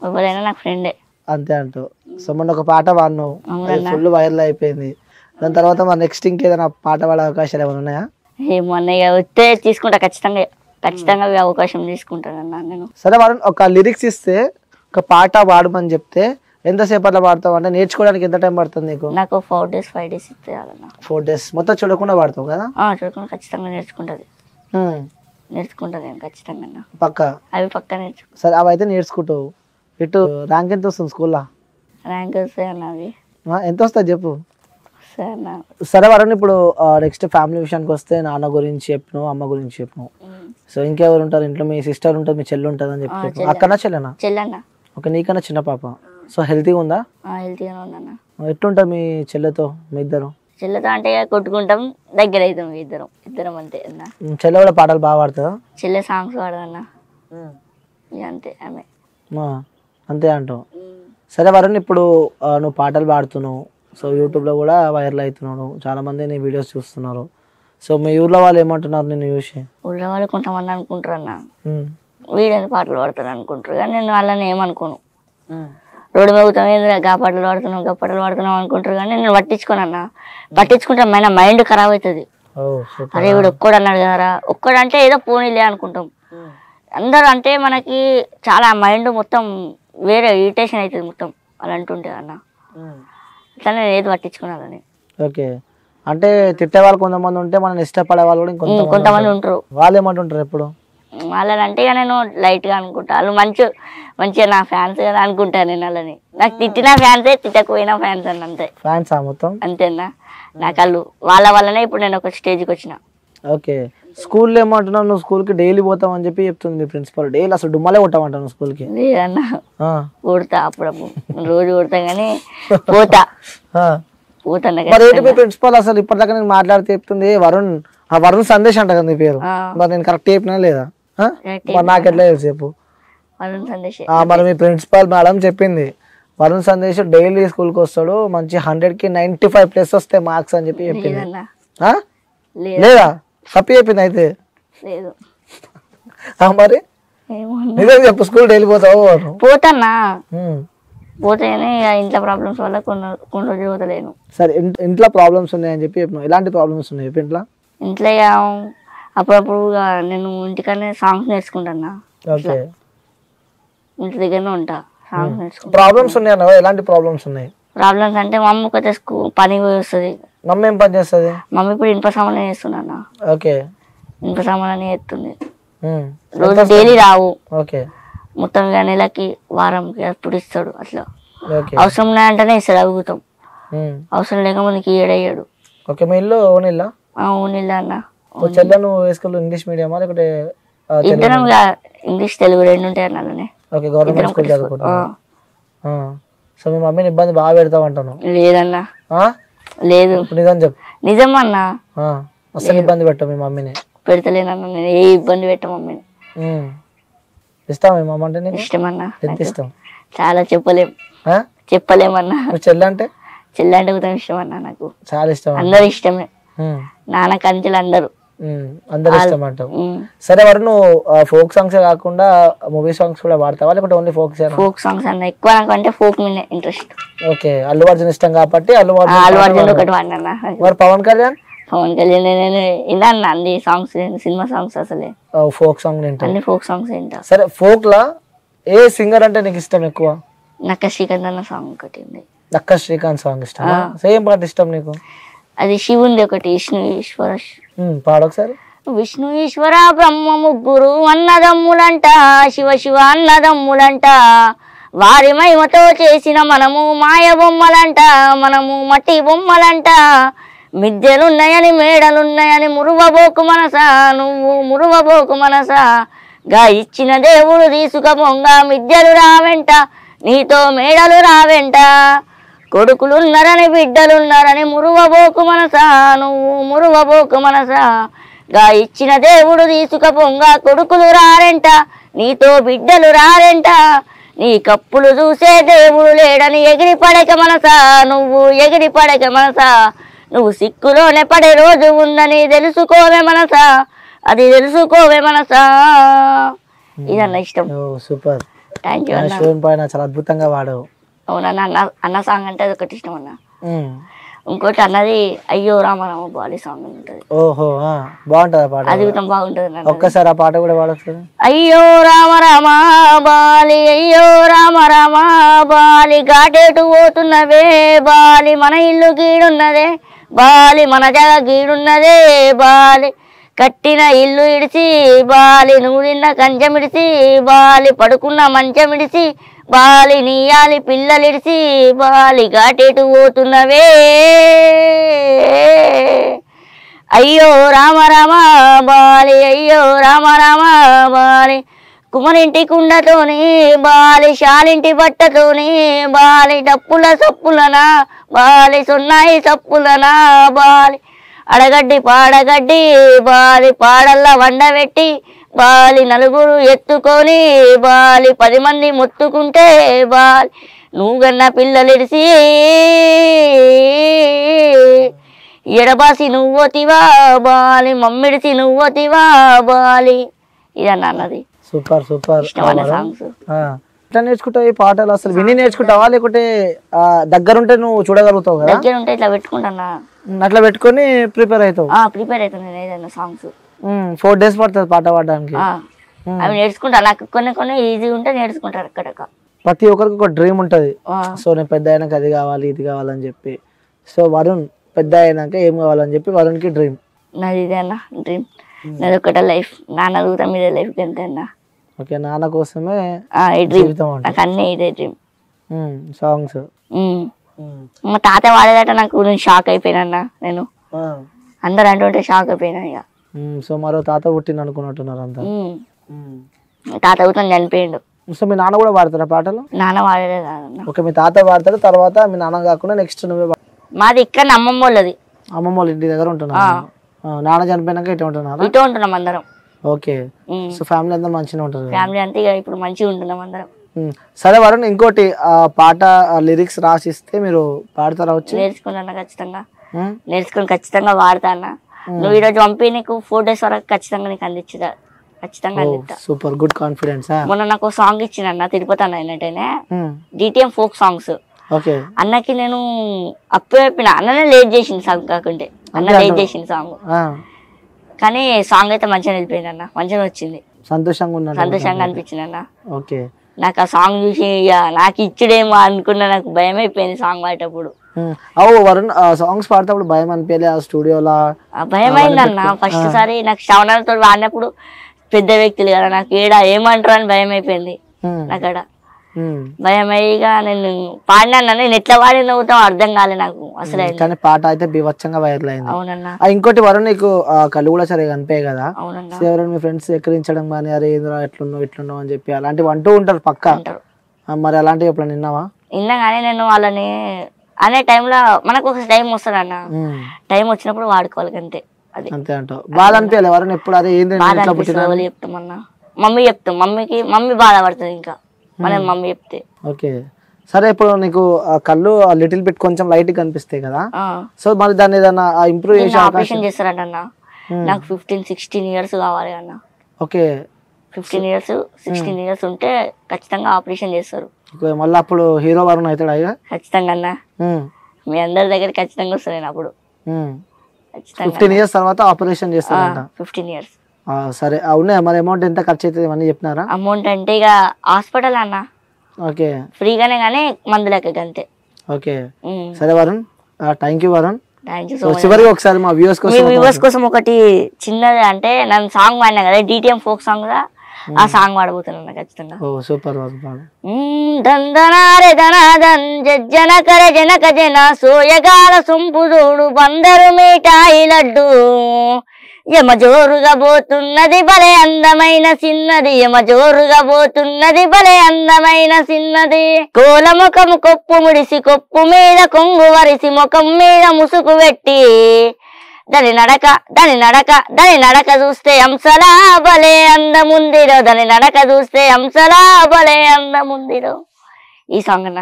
Speaker 2: ఎవరైనా నాకు ఫ్రెండే
Speaker 1: అంతే అంటావు. సో మొన్న ఒక పాట పాడినావు, ఫుల్ వైరల్ అయిపోయింది. దాని తర్వాత మరి నెక్స్ట్ ఇంకేదైనా పాట పాడే అవకాశాలు ఏమైనా ఉన్నాయా?
Speaker 2: ఏమో అన్నయ్య వస్తే తీసుకుంటా, ఖచ్చితంగా అవకాశం తీసుకుంటానన్నా నేను.
Speaker 1: సరే వరుణ్, ఒక లిరిక్స్ ఇస్తే ఒక పాట పాడమని చెప్తే ఎంతసేపు అట్లా పాడతావు? అంటే నేర్చుకోవడానికి ఎంత టైం పడుతుంది నీకు?
Speaker 2: నాకు 4 days 5 days ఇచ్చేయాలన్నా.
Speaker 1: 4 days మొత్తం చూడకుండా పాడతావు కదా?
Speaker 2: చూడకుండా ఖచ్చితంగా నేర్చుకుంటుంది. నేర్చుకుంటా నేను ఖచ్చితంగా
Speaker 1: పక్క
Speaker 2: అవి పక్క నేర్చుకుంటా.
Speaker 1: సరే అవి అయితే నేర్చుకుంటావు. ఇటు ర్యాంక్ ఎంత వస్తుంది స్కూల్లో?
Speaker 2: ర్యాంక్ వస్తాయి అన్న అవి.
Speaker 1: ఎంత వస్తుంది చెప్పు.
Speaker 2: సరే అన్న.
Speaker 1: సరే వరుణ్, ఇప్పుడు నెక్స్ట్ ఫ్యామిలీ విషయానికి వస్తే నాన్న గురించి చెప్పినావు, అమ్మ గురించి చెప్పినావు. సో ఇంకెవరు ఉంటారు ఇంట్లో? మీ సిస్టర్ ఉంటుంది, మీ చెల్లి ఉంటుంది అని చెప్పి. అక్కనా చెల్లెనా?
Speaker 2: చెల్లెన్న.
Speaker 1: ఓకే, నీకన్నా చిన్న పాప. సో హెల్తీగా ఉందా?
Speaker 2: హెల్తీగానే ఉందన్న.
Speaker 1: ఎట్లుంటారు మీ చెల్లెతో మీ ఇద్దరు?
Speaker 2: చెల్లెతో అంటే కొట్టుకుంటాం, దగ్గర అవుతాం ఇద్దరం అంతే అన్న.
Speaker 1: చెల్లె కూడా పాటలు బాగా పాడుతుందా?
Speaker 2: చెల్లె సాంగ్స్ పాడదన్న. అంతే ఆమె.
Speaker 1: అంతే అంటావు. సరే వరుణ్, ఇప్పుడు నువ్వు పాటలు పాడుతున్నావు, సో యూట్యూబ్లో కూడా వైరల్ అవుతున్నావు, చాలా మంది నీ వీడియోస్ చూస్తున్నారు. సో మీ ఊర్లో వాళ్ళు ఏమంటున్నారు నిన్ను చూసి?
Speaker 2: ఊళ్ళో వాళ్ళు కొంతమంది అనుకుంటారు అన్న, వీడియో పాటలు పాడతారు అనుకుంటారు, కానీ నేను వాళ్ళని ఏమనుకోను. రోడ్డు మోగుతాం, గా పాటలు పాడుతున్నాం అనుకుంటారు, కానీ నేను పట్టించుకోను అన్న. పట్టించుకుంటే మైండ్ ఖరాబ్ అవుతుంది. అరే వీడు ఒక్కడు అన్నాడు కదరా, ఒక్కడంటే ఏదో పోనీలే అనుకుంటాం. అందరూ అంటే మనకి చాలా మైండ్ మొత్తం వేరే ఇరిటేషన్ అవుతుంది మొత్తం అలా అంటుంటే అన్న. అట్లా నేను ఏది పట్టించుకున్నాను.
Speaker 1: ఓకే, అంటే తిట్టే వాళ్ళు కొంతమంది ఉంటే మనం ఇష్టపడే వాళ్ళు కూడా
Speaker 2: కొంతమంది ఉంటారు.
Speaker 1: వాళ్ళు ఏమంటుంటారు ఎప్పుడు?
Speaker 2: వాళ్ళనంటే ఇక నేను లైట్గా అనుకుంటా, వాళ్ళు మంచిగా నా ఫ్యాన్స్ కదా అనుకుంటాను నేను. వాళ్ళని నాకు తిట్టిన ఫ్యాన్సే, తిట్టకపోయినా ఫ్యాన్స్ అని అంతే.
Speaker 1: ఫ్యాన్స్ మొత్తం
Speaker 2: అంతేనా? నాకు వాళ్ళు వాళ్ళ వల్లనే ఇప్పుడు నేను ఒక స్టేజ్కి వచ్చిన.
Speaker 1: ఓకే, స్కూల్లో ఏమంటున్నావు? నువ్వు స్కూల్కి డైలీ పోతావు అని చెప్పి చెప్తుంది మీ ప్రిన్సిపల్. డైలీ అసలు డుమ్మలే కొట్టామంటావు స్కూల్కి?
Speaker 2: లేదన్నా, కొడతా అప్పుడప్పుడు, రోజు కొడతా కానీ పోతా.
Speaker 1: ప్రిన్సిపల్ అసలు ఇప్పటిదాకా నేను మాట్లాడితే చెప్తుంది వరుణ్ సందేశ్ అంట కదా నీ పేరు, మరి నేను కరెక్ట్ చెప్పినా లేదా? మరి నాకు ఎట్లా తెలుసు చెప్పు? మరి మీ ప్రిన్సిపల్ మేడం చెప్పింది వరుణ్ సందేశ్ డైలీ స్కూల్కి వస్తాడు, మంచి 100కి 95+ వస్తాయి మార్క్స్ అని చెప్పి చెప్పింది. లేదా తప్పి చెప్పింది అయితే? మరి నిజం చెప్పు, స్కూల్ డైలీ పోతావు?
Speaker 2: పోతాన్నా, పోతేనే ఇంట్లో ప్రాబ్లమ్స్ వల్ల కొన్ని రోజులు పోతలేను.
Speaker 1: సరే, ఇంట్లో ప్రాబ్లమ్స్ ఉన్నాయని చెప్పి చెప్పినావు. ఎలాంటి ప్రాబ్లమ్స్ ఉన్నాయి ఇంట్లో?
Speaker 2: ఇంట్లో అప్పుడప్పుడు నేను ఇంటికనే సాంగ్స్ నేర్చుకుంటున్నా, ఇంటి దగ్గరనే ఉంటా, సాంగ్స్ నేర్చుకుంటా.
Speaker 1: ప్రాబ్లమ్స్ ఉన్నాయన్నా? ఎలాంటి ప్రాబ్లమ్స్ ఉన్నాయి?
Speaker 2: ప్రాబ్లమ్స్ అంటే మా అమ్మ కొద్దిగా పని పోయి వస్తుంది.
Speaker 1: మమ్మీ ఏం పని చేస్తుంది?
Speaker 2: మమ్మీ ఇప్పుడు ఇనుప సామాన్లు చేస్తున్నా.
Speaker 1: ఓకే,
Speaker 2: ఇనుప సామాన్లు చేస్తుంది. రోజు డైలీ రావు, మొత్తం నెలకి వారంకి అప్పుడు ఇస్తాడు. అట్లా అవసరం ఉన్నాయంటేనే ఇస్తాడు, అడుగుతాం. అవసరం లేక మనకి ఏడయ్యాడు.
Speaker 1: ఓకే, మీ ఇల్లు ఓన్ ఇల్లా?
Speaker 2: ఓన్ ఇల్లు అన్న.
Speaker 1: చెల్లెను స్కూల్ ఇంగ్లీష్ మీడియం లేకపోతే?
Speaker 2: ఇద్దరం ఇంగ్లీష్ తెలుగు రెండు ఉంటాయి అన్ననే.
Speaker 1: ఓకే, గవర్నమెంట్ స్కూల్ చదువుకుంటా. సో మీ మమ్మీని ఇబ్బంది బాగా పెడతావు అంటాను?
Speaker 2: లేదన్నా, లేదు.
Speaker 1: నిజం చెప్పు.
Speaker 2: నిజం అన్నా,
Speaker 1: అసలు ఇబ్బంది పెట్టవు మీ మమ్మీని?
Speaker 2: పెడతలేనన్నా, నేను ఏ ఇబ్బంది పెట్ట మమ్మీని.
Speaker 1: ఇష్టం మీ మమ్మ అంటే?
Speaker 2: ఇష్టం అన్నా.
Speaker 1: ఎంత ఇష్టం?
Speaker 2: చాలా చెప్పలేమన్నా.
Speaker 1: చెల్లి అంటే?
Speaker 2: చెల్లి అంటే కూడా ఇష్టం అన్నా, నాకు
Speaker 1: చాలా ఇష్టం.
Speaker 2: అందరు ఇష్టమే, నాన్న కంచెలు అందరు
Speaker 1: ఇష్టం అంటావు. సరే, మరి నువ్వు ఫోక్ సాంగ్స్ కాకుండా మూవీ సాంగ్స్ కూడా పాడతావా లేకపోతే ఓన్లీ ఫోక్?
Speaker 2: ఫోక్ సాంగ్స్ అన్న ఎక్కువ, నాకు అంటే ఫోక్ మీద ఇంట్రెస్ట్.
Speaker 1: ఓకే, అల్లు అర్జున్ ఇష్టం కాబట్టి అల్లు
Speaker 2: అర్జున్ ఒకటి వాడినా.
Speaker 1: మరి పవన్ కళ్యాణ్
Speaker 2: నేను విన్నా అన్ని సాంగ్స్, సినిమా సాంగ్స్ అసలే.
Speaker 1: ఫోక్ సాంగ్
Speaker 2: అన్ని ఫోక్ సాంగ్స్ వింటా.
Speaker 1: సరే, ఫోక్ లా ఏ సింగర్ అంటే నీకు ఇష్టం ఎక్కువ?
Speaker 2: నక్క శ్రీకాంత్ అన్న సాంగ్ ఒకటి ఉంది.
Speaker 1: నక్క శ్రీకాంత్ సాంగ్ ఇష్టం? సేమ్ పాట ఇష్టం నీకు?
Speaker 2: అది శివుంది ఒకటి, విష్ణు ఈశ్వర.
Speaker 1: పాడొకసారి.
Speaker 2: విష్ణు ఈశ్వర బ్రహ్మ ముగ్గురు అన్నదమ్ములంట, శివ శివ అన్నదమ్ములంట, వారి మహిమతో చేసిన మనము మాయ బొమ్మలంట, మనము మట్టి బొమ్మలంట, మిద్దెలున్నాయని మేడలున్నాయని మురువబోకు మనసా, నువ్వు మురువబోకు మనసా, గా ఇచ్చిన దేవుడు తీసుకపోంగ మిద్దెలు రావెంట, నీతో మేడలు రావెంట, కొడుకులున్నారని బిడ్డలున్నారని మురువబోకు మనసా, నువ్వు మురువబోకు మనసా, గా ఇచ్చిన దేవుడు తీసుకపోంగ కొడుకులు రారెంట, నీతో బిడ్డలు రారెంట, నీ కప్పులు చూసే దేవుడు లేడని ఎగిరి పడక మనసా, నువ్వు ఎగిరి పడక మనసా, నువ్వు సిక్కులోనే పడే రోజు ఉందని తెలుసుకోవే మనసా, అది తెలుసుకోవే మనసా. ఇదన్న ఇష్టం.
Speaker 1: Super,
Speaker 2: thank you.
Speaker 1: చాలా అద్భుతంగా వాడవు.
Speaker 2: అవునా, అన్న సాంగ్ అంటే అది ఒకటి ఇష్టం అన్న. ఇంకోటి అన్నది అయ్యో రామ రామ బాలి సాంగ్ ఉంటది.
Speaker 1: ఓహో బాగుంటది ఆ పాట.
Speaker 2: అది కూడా బాగుంటది.
Speaker 1: ఒక్కసారి ఆ పాట కూడా పాడొచ్చు.
Speaker 2: అయ్యో రామ రామ బాలి అయ్యో రామ రామ బాలి ఘాటేటు పోతున్నవే బాలి మన ఇల్లు గీడున్నదే బాలి మన జగ గీడున్నదే బాలి కట్టిన ఇల్లు ఇడిచి బాలి నువ్వు తిన్న కంచం ఇడిచి బాలి పడుకున్న మంచం ఇడిచి బాలి నీయాలి పిల్లలిడిచి బాలి ఘాటేటు పోతున్నవే అయ్యో రామ రామ బాలి అయ్యో రామ రామ బాలి కుమరింటి కుండతోని బాలి శాలింటి బట్టతోని బాలి డప్పుల సప్పులనా బాలి సున్నాయి సప్పులనా బాలి అడగడ్డి పాడగడ్డి బాలి పాడల్లా వండబెట్టి బాలి నలుగురు ఎత్తుకొని బాలి 10 మంది మొత్తుకుంటే బాలి నువ్వుగన్న పిల్లలిడిసి ఎడబాసి నువ్వోతివా బాలి మమ్మిడిసి నువ్వోతివా బాలి ఇదన్నా అన్నది.
Speaker 1: Super super.
Speaker 2: ఇష్టమైన సాంగ్స్.
Speaker 1: ఎట్లా నేర్చుకుంటావు ఈ పాటలు? అసలు విని నేర్చుకుంటావా లేకుంటే దగ్గరుంటే నువ్వు చూడగలుగుతావు కదా?
Speaker 2: దగ్గర ఉంటే ఇట్లా పెట్టుకుంటానా,
Speaker 1: అట్లా పెట్టుకొని ప్రిపేర్ అవుతావు?
Speaker 2: ప్రిపేర్ అవుతాను నేను ఏదైనా సాంగ్స్.
Speaker 1: 4 days పడుతుంది పాట పాడడానికి.
Speaker 2: అవి నేర్చుకుంటా. నాకు కొన్ని ఈజీ ఉంటే నేర్చుకుంటారు అక్కడక్క.
Speaker 1: ప్రతి ఒక్కరికి ఒక డ్రీమ్ ఉంటది. సో నేను పెద్ద అయినాక అది కావాలి ఇది కావాలని చెప్పి. సో వరుణ్ పెద్ద అయినాక ఏం కావాలని చెప్పి వరుణ్ కి డ్రీమ్.
Speaker 2: నాది ఇదే అన్న డ్రీమ్. నాది ఒకటే లైఫ్. నాన్న అడుగుతా మీద లైఫ్ అంతే అన్న.
Speaker 1: ఓకే, నాన్న కోసమే
Speaker 2: జీవితం. నాకు అన్నీ ఇదే డ్రీమ్.
Speaker 1: సాంగ్స్
Speaker 2: మా తాత వాడేదట నాకు. నేను షాక్ అయిపోయినా. నేను అందరు అంటుంటే షాక్ అయిపోయినా ఇక.
Speaker 1: సో మరో తాత పుట్టింది అనుకున్నట్టున్నారు అంతా.
Speaker 2: తాత కూడా చనిపోయిండు.
Speaker 1: సో మీ నాన్న కూడా పాడతారా పాటలు?
Speaker 2: నాన్న వాడలేదు.
Speaker 1: ఓకే, మీ తాత పాడతాడు, తర్వాత మీ నాన్న కాకుండా నెక్స్ట్ నువ్వే?
Speaker 2: మాది ఇక్కడ అమ్మమ్మ వాళ్ళది.
Speaker 1: అమ్మమ్మ వాళ్ళ ఇంటి దగ్గర ఉంటున్నా. నాన్న చనిపోయినాక ఇటు ఉంటున్నారా?
Speaker 2: ఇటు ఉంటున్నాం అందరం.
Speaker 1: ఓకే, సో ఫ్యామిలీ అందరూ మంచిగా ఉంటారు?
Speaker 2: ఫ్యామిలీ అంతా ఇక ఇప్పుడు మంచిగా ఉంటున్నాం అందరం.
Speaker 1: సరే వరుణ్, ఇంకోటి పాట లిరిక్స్ రాసిస్తే మీరు పాడతారా? వచ్చి
Speaker 2: నేర్చుకుంటున్నా ఖచ్చితంగా. నేర్చుకుని ఖచ్చితంగా వాడతా అన్న. నువ్వు ఈరోజు పంపి నీకు 4 days వరకు ఖచ్చితంగా నీకు అందించుదా. ఖచ్చితంగా అందిస్తా.
Speaker 1: Super, good confidence.
Speaker 2: మొన్న నాకు సాంగ్ ఇచ్చిన తిరుపతి అన్న ఏంటంటే DTM ఫోక్ సాంగ్స్. అన్నకి నేను అప్పుడు చెప్పిన, అన్ననే లేట్ చేసింది సాంగ్ కాకుంటే. అన్న లేట్ చేసింది సాంగ్, కానీ సాంగ్ అయితే మంచిగా వెళ్ళిపోయింది అన్న. మంచిగా వచ్చింది. సంతోషంగా అనిపించింది అన్న.
Speaker 1: ఓకే,
Speaker 2: నాకు ఆ సాంగ్ చూసి నాకు ఇచ్చుడేమో అనుకున్నా. నాకు భయం అయిపోయింది సాంగ్ పాడేటప్పుడు.
Speaker 1: వరుణ్ సాంగ్స్ పాడేటప్పుడు భయం అనిపించలే? ఆ స్టూడియోలో
Speaker 2: భయం అయింది అన్న. ఫస్ట్ సారి నాకు శ్రవణాలతో వాడినప్పుడు పెద్ద వ్యక్తులు కదా, నాకు ఏమంటారు అని భయం అయిపోయింది. అక్కడ భయం అయ్యిగా నేను పాడినా. నేను ఎట్లా పాడి నవ్వుతాం అర్థం కాలే నాకు అసలు.
Speaker 1: కానీ పాట అయితే బీభత్సంగా వైరల్ అయింది.
Speaker 2: అవునన్నా.
Speaker 1: ఇంకోటి వరుణ్, నీకు కళ్ళు కూడా సరిగా కనిపాయి కదా?
Speaker 2: అవునన్నా.
Speaker 1: ఎవరైనా మీ ఫ్రెండ్స్ ఎక్కిరించడం కానీ, అరే ఏంద్రా ఎట్లున్నావు ఎట్లున్నావు అని చెప్పి అలాంటివి అంటూ ఉంటారు పక్క. మరి అలాంటివి ఎప్పుడైనా విన్నావా?
Speaker 2: విన్నా, కానీ నేను వాళ్ళని అనే టైంలో మనకు ఒక టైం వస్తుంది అన్న. టైం వచ్చినప్పుడు వాడుకోవాలి అంతే. అది
Speaker 1: అంతే అంటావు? బాధ అనిపించాలి వరుణ్ ఎప్పుడు? అదే ఏంది
Speaker 2: చెప్తామన్నా. మమ్మీ చెప్తాం. మమ్మీ బాధపడుతుంది ఇంకా మనం మమ్మీ చెప్తే.
Speaker 1: ఓకే, సరే. ఇప్పుడు నీకు కళ్ళు లిటిల్ బిట్ కొంచెం లైట్ కనిపిస్తాయి కదా? సో మరి దాన్ని ఏదన్నా ఇంప్రూవ్ చేసి
Speaker 2: ఆపరేషన్ చేస్తారంట. నాకు 15-16 years కావాలి అన్న.
Speaker 1: ఓకే,
Speaker 2: 15 years 16 years ఉంటే ఖచ్చితంగా ఆపరేషన్ చేస్తారు.
Speaker 1: మళ్ళీ అప్పుడు హీరో వరుణ్ అవుతాడు అయ్యా?
Speaker 2: ఖచ్చితంగా అన్న. మీ అందరి దగ్గర ఖచ్చితంగా వస్తారు నేను అప్పుడు.
Speaker 1: 15 years తర్వాత ఆపరేషన్ చేస్తారంట?
Speaker 2: 15 years.
Speaker 1: సరే, ఉన్నాయా మరి? అమౌంట్ ఎంత ఖర్చు అవుతుంది ఇవన్నీ చెప్పినారా?
Speaker 2: అమౌంట్ అంటే ఇక హాస్పిటల్ అన్న.
Speaker 1: ఓకే,
Speaker 2: ఫ్రీగానే కానీ మందులకి అంతే.
Speaker 1: ఓకే, సరే వరుణ్, థ్యాంక్ యూ వరుణ్.
Speaker 2: చివరికి
Speaker 1: ఒకసారి మా వ్యూవర్స్
Speaker 2: కోసం ఒకటి చిన్నది అంటే, నన్ను సాంగ్ పాడినా కదా DTM ఫోక్ సాంగ్, ఆ సాంగ్ పాడబోతున్నా ఖచ్చితంగా.
Speaker 1: సూపర్.
Speaker 2: దందనారే ధనాదన్ జనకర జనక జన సోయగాల సొంపు చూడు బందరు మిఠాయి లడ్డు యమ జోరుగా పోతున్నది భలే అందమైన చిన్నది. యమ జోరుగా పోతున్నది భలే అందమైన చిన్నది. కోలముఖము కొప్పు ముడిసి కొప్పు మీద కొంగు వరిసి ముఖం మీద ముసుగు పెట్టి దాని నడక చూస్తే అంశలా భలే అందముందిరో. దాని నడక చూస్తే అంశలా భలే అందముందిరో. ఈ సాంగ్ అన్న.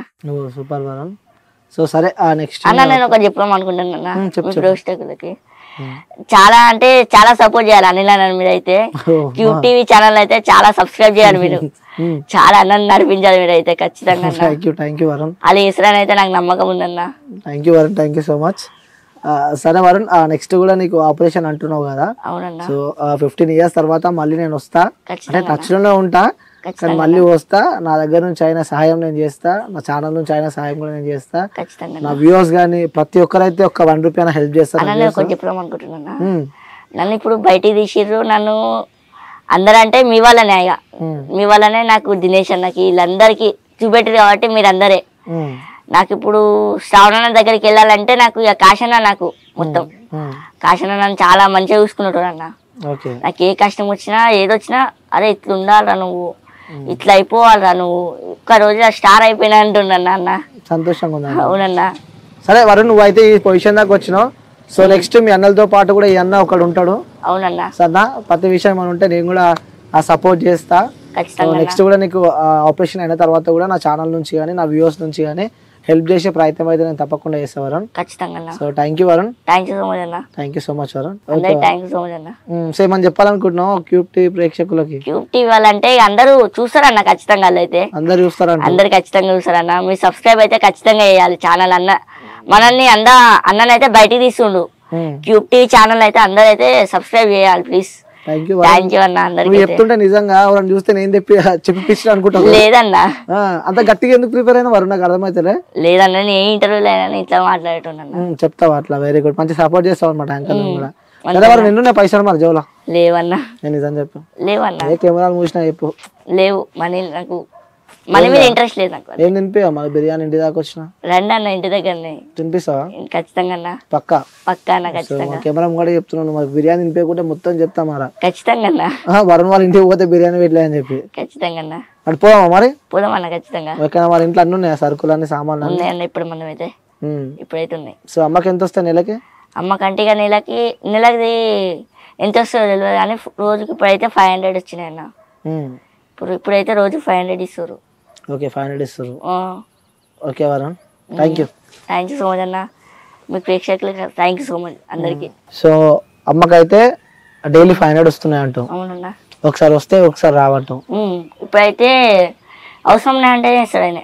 Speaker 1: సూపర్ వరుణ్. సో సరే, నెక్స్ట్
Speaker 2: అన్న నేను ఒకటి చెప్పాం అనుకుంటున్నా ప్రేక్షకులకి. చాలా అంటే చాలా సపోర్ట్ చేయాలి అనిల్ అన్న మీరు అయితే. క్యూబ్ టీవీ ఛానల్ అయితే చాలా సబ్స్క్రైబ్ చేయాలి మీరు. చాలా అన్నది నడిపించాలి మీరు అయితే ఖచ్చితంగా.
Speaker 1: Thank you Varun.
Speaker 2: అలా చేస్తారని అయితే నాకు నమ్మకం ఉందన్న.
Speaker 1: Thank you Varun, thank you so much. సరే వరుణ్, నెక్స్ట్ కూడా నీకు ఆపరేషన్ అంటున్నావు కదా.
Speaker 2: అవునన్నా.
Speaker 1: సో 15 years తర్వాత మళ్ళీ నేను వస్తా, అంటే టచ్ లోనే ఉంటా, కానీ మళ్ళీ వస్తా. నా దగ్గర నుంచి అయిన సహాయం నేను చేస్తా, నా ఛానల్ నుంచి అయిన సహాయం కూడా నేను చేస్తా. నా వ్యూవర్స్ గానీ ప్రతి ఒక్కరైతే ఒక ₹1 హెల్ప్ చేస్తారు.
Speaker 2: చెప్పడం అనుకుంటున్నా, నన్ను ఇప్పుడు బయటికి తీసిర్రు, నన్ను అందరూ అంటే మీ వల్లనే, ఇక మీ వల్లనే నాకు దినేష్ అన్నకి వీళ్ళందరికీ చూపెట్టారు కాబట్టి మీరు అందరే. నాకు ఇప్పుడు శ్రావణ దగ్గరికి వెళ్ళాలంటే నాకు ఇక కాశన్న, నాకు మొత్తం కాశన్న నన్ను చాలా మంచిగా చూసుకున్నాడు అన్న. నాకు ఏ కష్టం వచ్చినా ఏదొచ్చినా అరే ఇట్లా ఉండాలరా నువ్వు, ఇట్లా అయిపోవాలరా నువ్వు, ఒక్క రోజు స్టార్ అయిపోయినా అంటున్నా అన్న.
Speaker 1: సంతోషంగా ఉంది.
Speaker 2: అవునన్నా.
Speaker 1: సరే వరుణ్, నువ్వు అయితే ఈ పొజిషన్ దాకా వచ్చినావు. సో నెక్స్ట్ మీ అన్నలతో పాటు కూడా ఈ అన్న ఒకడు ఉంటాడు.
Speaker 2: అవునన్నా.
Speaker 1: సరేనా, ప్రతి విషయం అని ఉంటే నేను కూడా సపోర్ట్ చేస్తా. నెక్స్ట్ కూడా నీకు ఆపరేషన్ అయిన తర్వాత కూడా నా ఛానల్ నుంచి కానీ నా వ్యూవర్స్ నుంచి కానీ హెల్ప్ చేసే ప్రయత్నం అయితే నేను తప్పకుండా చేస్తా వరుణ్.
Speaker 2: ఖచ్చితంగా.
Speaker 1: So thank you Varun.
Speaker 2: Thank you so much అన్న.
Speaker 1: Thank you so much Varun.
Speaker 2: Thank you so much అన్న.
Speaker 1: సేమ్ అని చెప్పాలనుకుంటున్నావు క్యూబ్ టీవీ ప్రేక్షకులకి?
Speaker 2: క్యూబ్ టీవీ వాళ్ళంటే అందరూ చూస్తారన్న ఖచ్చితంగా, అయితే
Speaker 1: అందరు చూస్తారన్న,
Speaker 2: అందరు ఖచ్చితంగా చూస్తారన్న. మీరు సబ్స్క్రైబ్ అయితే ఖచ్చితంగా చేయాలి ఛానల్. అన్న మనల్ని అన్ననైతే బయటికి తీస్తుండు. క్యూబ్ టీవీ ఛానల్ అయితే అందరూ అయితే సబ్స్క్రైబ్ చేయాలి ప్లీజ్.
Speaker 1: థ్యాంక్ యూ
Speaker 2: అన్న. అందరికి
Speaker 1: చెప్తుంటే నిజంగా ఎవరైనా చూస్తే నేను చెప్పిస్తా అనుకుంటాను.
Speaker 2: లేదన్నా,
Speaker 1: అంత గట్టిగా ఎందుకు ప్రిపేర్ అయినా వారు నాకు అర్థమైతే
Speaker 2: లేదన్నా. నేను ఏ ఇంటర్వ్యూలో అయినా ఇట్లా మాట్లాడుతున్నాను.
Speaker 1: చెప్తావా అట్లా? వెరీ గుడ్, మంచి సపోర్ట్ చేస్తావు అనమాట యాంకర్ కూడా. నిన్ను పైసలు మరి జోలా
Speaker 2: లేవన్నా.
Speaker 1: నేను నిజం చెప్పు.
Speaker 2: లేవన్నా.
Speaker 1: ఏ కెమెరాలు మూసినా చెప్పు.
Speaker 2: లేవు, మనీ నాకు మనీ మీద ఇంట్రెస్ట్ లేదు నాకు.
Speaker 1: ఏం తినిపివా మరి? బిర్యానీ ఇంటి దాకా వచ్చిన
Speaker 2: రండి అన్న, ఇంటి దగ్గరనే
Speaker 1: తినిపిస్తావా?
Speaker 2: ఖచ్చితంగా
Speaker 1: పక్కా
Speaker 2: అన్న. ఖచ్చితంగా
Speaker 1: కెమెరా కూడా చెప్తున్నాను, మరి బిర్యానీ తినిపించకుంటే మొత్తం చెప్తా మరా.
Speaker 2: ఖచ్చితంగా
Speaker 1: వరుణ్ వాళ్ళ ఇంటికి పోతే బిర్యానీ పెట్టలే అని చెప్పి.
Speaker 2: ఖచ్చితంగా
Speaker 1: అటు పోదామా మరి?
Speaker 2: పోదామన్నా ఖచ్చితంగా.
Speaker 1: ఓకేనా, మరి ఇంట్లో అన్ని ఉన్నాయా సరుకులు అన్ని సామాన్లు?
Speaker 2: ఉన్నాయన్న, ఇప్పుడు మనం అయితే ఇప్పుడైతే ఉన్నాయి.
Speaker 1: సో అమ్మకి ఎంత వస్తాయి నెలకి?
Speaker 2: అమ్మకంటే ఇక నెలకి ఎంత వస్తుందో తెలియదు కానీ రోజుకి ఇప్పుడైతే 500 వచ్చినాయి అన్న. ఇప్పుడైతే రోజు 500 ఇస్తారు.
Speaker 1: ఓకే, 500 ఇస్తారు. Okay Varun, thank you.
Speaker 2: Thank you so much అన్న. మీ ప్రేక్షకులకి థ్యాంక్ యూ సో మచ్ అందరికి.
Speaker 1: సో అమ్మకైతే డైలీ 500 వస్తున్నాయి అంటాం.
Speaker 2: అవునన్నా.
Speaker 1: ఒకసారి వస్తే ఒకసారి రావటం.
Speaker 2: ఇప్పుడైతే అవసరం అంటే ఇస్తాడు ఆయన.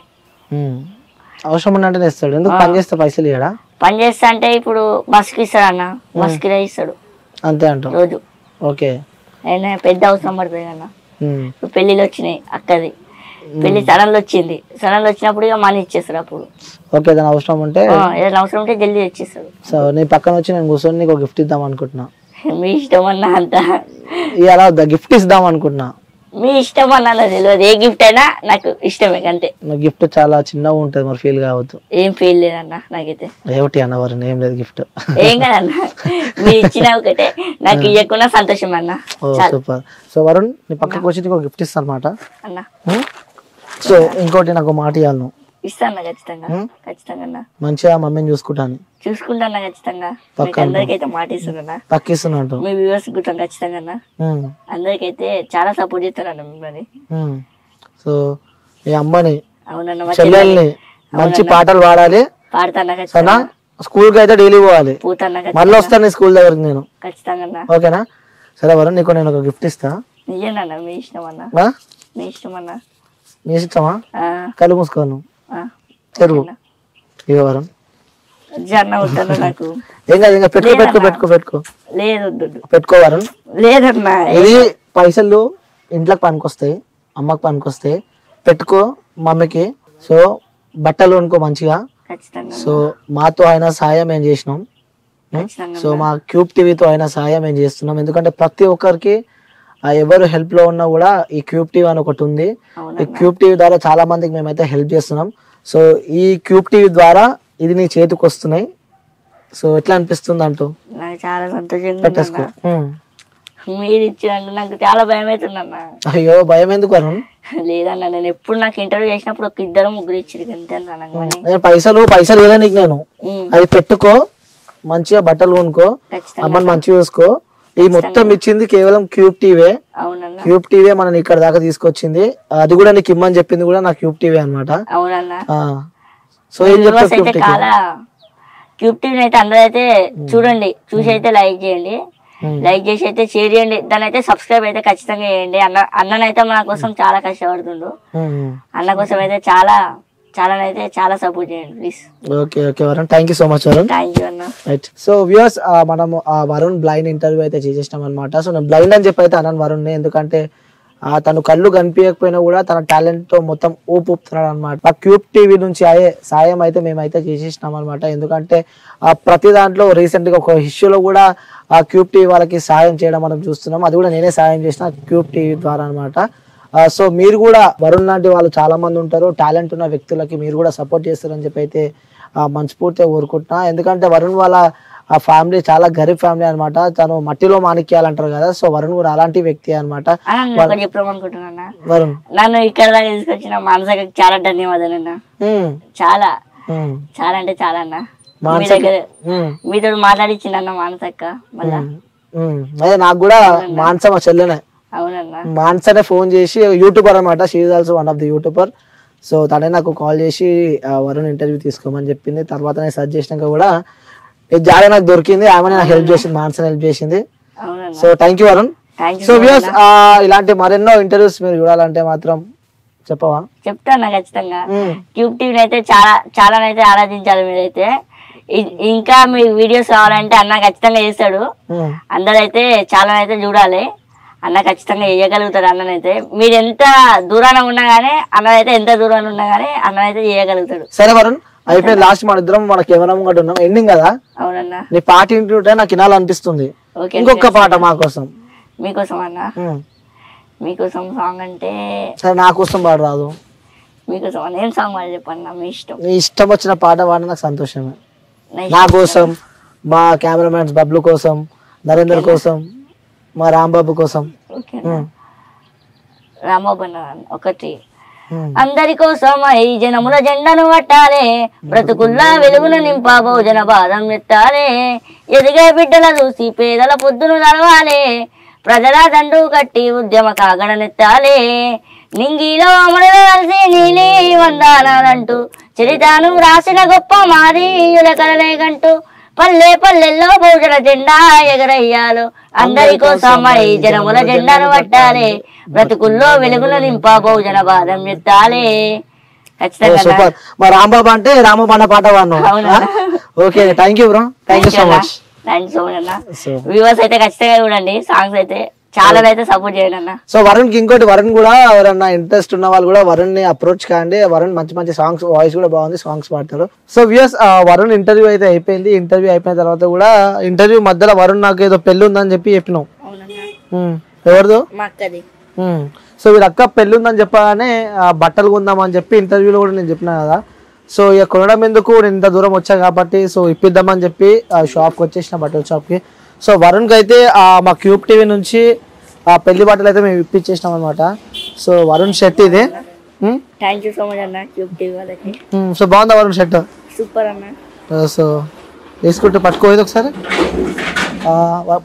Speaker 1: అవసరం అంటే ఇస్తాడు. ఎందుకు? పని చేస్తే పైసలు ఇవ్వడా?
Speaker 2: పని చేస్తా అంటే ఇప్పుడు బస్కి ఇస్తాడు అన్న, బస్కి ఇస్తాడు
Speaker 1: అంతే అంటాం రోజు. ఓకే,
Speaker 2: ఆయన పెద్ద అవసరం పడుతుంది అన్న. పెళ్ళిళ్ళు వచ్చినాయి, అక్కది పెళ్లి సడన్లు వచ్చింది, సడన్లు వచ్చినప్పుడు ఇక మనీ ఇచ్చేస్తాడు అప్పుడు.
Speaker 1: ఓకే, ఏదైనా అవసరం ఉంటే
Speaker 2: జల్దీ ఇచ్చేస్తాడు.
Speaker 1: సో నీ పక్కన వచ్చి నేను కూర్చొని నీకు గిఫ్ట్ ఇద్దాం అనుకుంటున్నా.
Speaker 2: మీ ఇష్టం అన్నా, అంత
Speaker 1: ఇలా గిఫ్ట్ ఇద్దాం అనుకుంటున్నా.
Speaker 2: మీ ఇష్టం అన్నా, తెలియదు ఏ గిఫ్ట్ అయినా నాకు ఇష్టమే అంతే.
Speaker 1: గిఫ్ట్ చాలా చిన్నగా ఉంటది, మరి ఫీల్ కావద్దు.
Speaker 2: ఏం ఫీల్ లేదన్నా నాకైతే.
Speaker 1: ఏమిటి అన్నవారు? ఏం లేదు గిఫ్ట్.
Speaker 2: ఏం కదన్నా, మీరు ఇచ్చిన ఒకటే, నాకు ఇవ్వకుండా సంతోషం అన్న.
Speaker 1: సూపర్. సో వరుణ్, నీ పక్కకు వచ్చి నీకు గిఫ్ట్ ఇస్తాను అనమాట
Speaker 2: అన్నా.
Speaker 1: సో ఇంకోటి నాకు మాట ఇవ్వాలి నువ్వు.
Speaker 2: ఇస్తాను ఖచ్చితంగా. ఖచ్చితంగా
Speaker 1: మంచిగా మమ్మీని చూసుకుంటాను.
Speaker 2: చూసుకుంటాను ఖచ్చితంగా. అందరికైతే మాట ఇస్తున్నా,
Speaker 1: పక్కిస్తున్నా.
Speaker 2: మీ వ్యూవర్స్ గుర్తాం ఖచ్చితంగా. అందరికైతే చాలా సపోర్ట్ చేస్తాను మిమ్మల్ని.
Speaker 1: సో మీ అమ్మని,
Speaker 2: అవునన్నా,
Speaker 1: చెల్లెల్ని మంచి పాటలు పాడాలి.
Speaker 2: పాడతాను ఖచ్చితంగా.
Speaker 1: స్కూల్ కి అయితే డైలీ పోవాలి. మళ్ళీ వస్తాను స్కూల్ దగ్గరికి నేను.
Speaker 2: ఖచ్చితంగా.
Speaker 1: ఓకేనా? సరే వరుణ్, నీకు నేను ఒక గిఫ్ట్ ఇస్తా.
Speaker 2: నిజంగా మీ ఇష్టం అన్నా, మీ ఇష్టం అన్నా.
Speaker 1: నీ ఇష్టమా? కళ్ళు మూసుకోను చెరువు వరుణ్.
Speaker 2: నాకు
Speaker 1: ఏం కాదు, ఇంకా పెట్టుకో పెట్టుకో పెట్టుకో పెట్టుకో.
Speaker 2: లేదు
Speaker 1: పెట్టుకో వరుణ్.
Speaker 2: లేదన్నా,
Speaker 1: ఇది పైసలు ఇంట్లోకి పనికొస్తాయి, అమ్మకి పనికొస్తాయి. పెట్టుకో మమ్మీకి. సో బట్టలు అనుకో మంచిగా. సో మాతో అయినా సహాయం మేము చేసినాం. సో మా క్యూబ్ టీవీతో అయినా సహాయం మేము చేస్తున్నాం. ఎందుకంటే ప్రతి ఒక్కరికి ఎవరు హెల్ప్ లో ఉన్నా కూడా ఈ క్యూబ్ టీవీ అని ఒకటి ఉంది. ఈ క్యూబ్ టీవీ ద్వారా చాలా మందికి మేమైతే హెల్ప్ చేస్తున్నాం. సో ఈ క్యూబ్ టీవీ ద్వారా ఇది నీ చేతికి వస్తున్నాయి. సో ఎట్లా అనిపిస్తుంది అంటూ?
Speaker 2: నాకు చాలా సంతోషంగా. మీరు ఇచ్చినట్టు నాకు చాలా భయం అవుతుందన్న.
Speaker 1: అయ్యో, భయం ఎందుకు వరుణ్?
Speaker 2: లేదన్నా, నేను ఎప్పుడు నాకు ఇంటర్వ్యూ చేసినప్పుడు ఒక 2-3 ఇచ్చి అంతే.
Speaker 1: పైసలు లేదా నీకు? నేను అది పెట్టుకో, మంచిగా బట్టలు కొనుక్కో, అమ్మని మంచిగా చూసుకో. ఈ మొత్తం ఇచ్చింది కేవలం క్యూబ్ టీవీ. క్యూబ్ టీవీ మనం ఇక్కడ దాకా తీసుకొచ్చింది. అది కూడా నీకు ఇమ్మని చెప్పింది కూడా నా క్యూబ్ టీవీ అనమాట.
Speaker 2: అవునన్నా.
Speaker 1: సో ఏం చెప్తావు?
Speaker 2: క్యూబ్ టీవీని అయితే అందరూ అయితే చూడండి, చూసి అయితే లైక్ చేయండి, లైక్ చేసి అయితే షేర్ చేయండి, దాని అయితే సబ్స్క్రైబ్ అయితే ఖచ్చితంగా చేయండి. అన్ననైతే మన కోసం చాలా కష్టపడుతుండు, అన్న కోసం అయితే చాలా సపోర్ట్ చేయండి please.
Speaker 1: Okay okay Varun, thank you so much Varun.
Speaker 2: Thank you అన్న.
Speaker 1: రైట్, సో వ్యూవర్స్ మనము వరుణ్ బ్లైండ్ ఇంటర్వ్యూ అయితే చేసేసినాం అనమాట. సో నేను బ్లైండ్ అని చెప్పి అయితే అన్నాను వరుణ్ని, ఎందుకంటే తను కళ్ళు కనిపించకపోయినా కూడా తన టాలెంట్ తో మొత్తం ఊపుతున్నాడు అనమాట. ఆ క్యూబ్ టీవీ నుంచి అయ్యే సాయం అయితే మేమైతే చేసేసినాం అనమాట. ఎందుకంటే ప్రతి దాంట్లో రీసెంట్ గా ఒక ఇష్యూలో కూడా ఆ క్యూబ్ టీవీ వాళ్ళకి సాయం చేయడం మనం చూస్తున్నాం. అది కూడా నేనే సాయం చేసిన క్యూబ్ టీవీ ద్వారా అనమాట. సో మీరు కూడా వరుణ్ లాంటి వాళ్ళు చాలా మంది ఉంటారు, టాలెంట్ ఉన్న వ్యక్తులకి మీరు కూడా సపోర్ట్ చేస్తారని చెప్పి అయితే మనస్ఫూర్తిగా కోరుకుంటున్నా. ఎందుకంటే వరుణ్ వాళ్ళ ఆ ఫ్యామిలీ చాలా గరీబ్ ఫ్యామిలీ అనమాట. తను మట్టిలో మాణిక్యాలంటారు కదా, సో వరుణ్ కూడా అలాంటి వ్యక్తి అనమాట.
Speaker 2: చెప్పాలనుకుంటున్నా వరుణ్, నన్ను ఇక్కడ దాకా తీసుకొచ్చిన మానసకి చాలా ధన్యవాదాలు అన్న. చాలా చాలా అంటే చాలా అన్న, మీతో మాట్లాడిచ్చింది అన్న మానసక్క. మళ్ళా
Speaker 1: అదే నాకు కూడా మానస మా చెల్లెనే.
Speaker 2: అవునన్నా,
Speaker 1: మానసనే ఫోన్ చేసి, యూట్యూబర్ అనమాట, she is also one of the YouTuber. So తనే నాకు కాల్ చేసి వరుణ్ ఇంటర్వ్యూ తీసుకోమని చెప్పింది. తర్వాత నేను సర్చ్ చేసినాక కూడా జాగా నాకు దొరికింది, ఆమె నాకు హెల్ప్ చేసింది, మానసని హెల్ప్ చేసింది. So thank you Varun. So viewers ఇలాంటి మరెన్నో ఇంటర్వ్యూస్ మీరు చూడాలంటే మాత్రం చెప్పవా?
Speaker 2: చెప్తాను ఖచ్చితంగా. క్యూబ్ టీవీని అయితే చాలా అయితే ఆరాధించాలి మీరైతే. ఇంకా మీ వీడియోస్ కావాలంటే అన్న ఖచ్చితంగా చేస్తాడు. అందరైతే చాలా అయితే చూడాలి, అన్న ఖచ్చితంగా చేయగలుగుతాడు. అన్ననైతే మీరు ఎంత దూరాన ఉన్నా గానీ, అన్నదైతే ఎంత దూరాన ఉన్నా గానీ అన్నదైతే చేయగలుగుతాడు.
Speaker 1: సరే వరుణ్, అయిపోయింది. లాస్ట్ మన ఇద్దరం మన కెమెరా ముంగట ఉన్నాం, ఎండింగ్ కదా.
Speaker 2: అవునన్నా,
Speaker 1: నీ పాట ఇంటుంటే నాకు వినాలనిపిస్తుంది. ఇంకొక పాట మా కోసం.
Speaker 2: మీకోసం అన్న, మీకోసం సాంగ్ అంటే
Speaker 1: సరే నా కోసం పాట రాదు,
Speaker 2: మీకోసం అన్న. ఏం సాంగ్ పాట చెప్పన్నా, మీ ఇష్టం.
Speaker 1: నీ ఇష్టం వచ్చిన పాట పాట నాకు సంతోషమే. నా కోసం, మా కెమెరామెన్స్ బబ్లు కోసం, నరేందర్ కోసం, మా రాంబాబు కోసం.
Speaker 2: రాంబాబు అన్న ఒకటి. అందరి కోసం ఈ జనముల జెండను పట్టాలే, బ్రతుకుల్లా వెలుగును నింపా భోజన బాధం ఎత్తాలే, ఎదిగే బిడ్డల చూసి పేదల పొద్దును నడవాలే, ప్రజల దండు కట్టి ఉద్యమ కాగడనెత్తాలే, నింగిలో అమరులు కలిసి నీలి వందాలంటూ చరితాను రాసిన గొప్ప మారీయుల కలలేగంటూ పల్లె పల్లెల్లో భోజన జెండా ఎగరయ్యాలు, అందరి కోసం ఈ జనముల జెండాను పట్టాలే, బ్రతుకుల్లో వెలుగులు నింపా భోజన బాధం ఎత్తాలే. ఖచ్చితంగా
Speaker 1: మా రాంబాబు అంటే రామబాణ పాట వాడినా. Okay, thank you bro, thank you so much.
Speaker 2: Thank you so much అన్న. వ్యూవర్స్ అయితే ఖచ్చితంగా చూడండి, సాంగ్స్ అయితే చాలా అయితే సపోర్ట్ చేయండి అన్న.
Speaker 1: సో వరుణ్ కి ఇంకోటి, వరుణ్ కూడా ఎవరన్నా ఇంట్రెస్ట్ ఉన్న వాళ్ళు కూడా వరుణ్ ని అప్రోచ్ కాండి. వరుణ్ మంచి మంచి సాంగ్స్, వాయిస్ కూడా బాగుంది, సాంగ్స్ పాడతారు. సో వ్యూయర్స్ వరుణ్ ఇంటర్వ్యూ అయితే అయిపోయింది. ఇంటర్వ్యూ అయిపోయిన తర్వాత కూడా ఇంటర్వ్యూ మధ్యలో వరుణ్ నాకు ఏదో పెళ్లి ఉందని చెప్పి చెప్పినావు. ఎవరిదో? సో వీళ్ళ అక్క పెళ్లి ఉందని చెప్పగానే బట్టలు కొందామని చెప్పి ఇంటర్వ్యూలో కూడా నేను చెప్పినా కదా. సో ఇక కొనడం ఎందుకు, నేను ఇంత దూరం వచ్చా కాబట్టి సో ఇప్పిద్దామని చెప్పి షాప్కి వచ్చేసిన, బట్టల షాప్కి. సో వరుణ్కి అయితే మా క్యూబ్ టీవీ నుంచి పెళ్లి బట్టలు అయితే మేము ఇప్పించేసినాం అనమాట. సో వరుణ్ షర్ట్ ఇది.
Speaker 2: థ్యాంక్ యూ సో మచ్ అన్న క్యూబ్ టీవీ వాళ్ళకి.
Speaker 1: సో బాగుందా వరుణ్ షర్ట్?
Speaker 2: సూపర్ అన్న.
Speaker 1: సో వేసుకుంటే పట్టుకోలేదు ఒకసారి.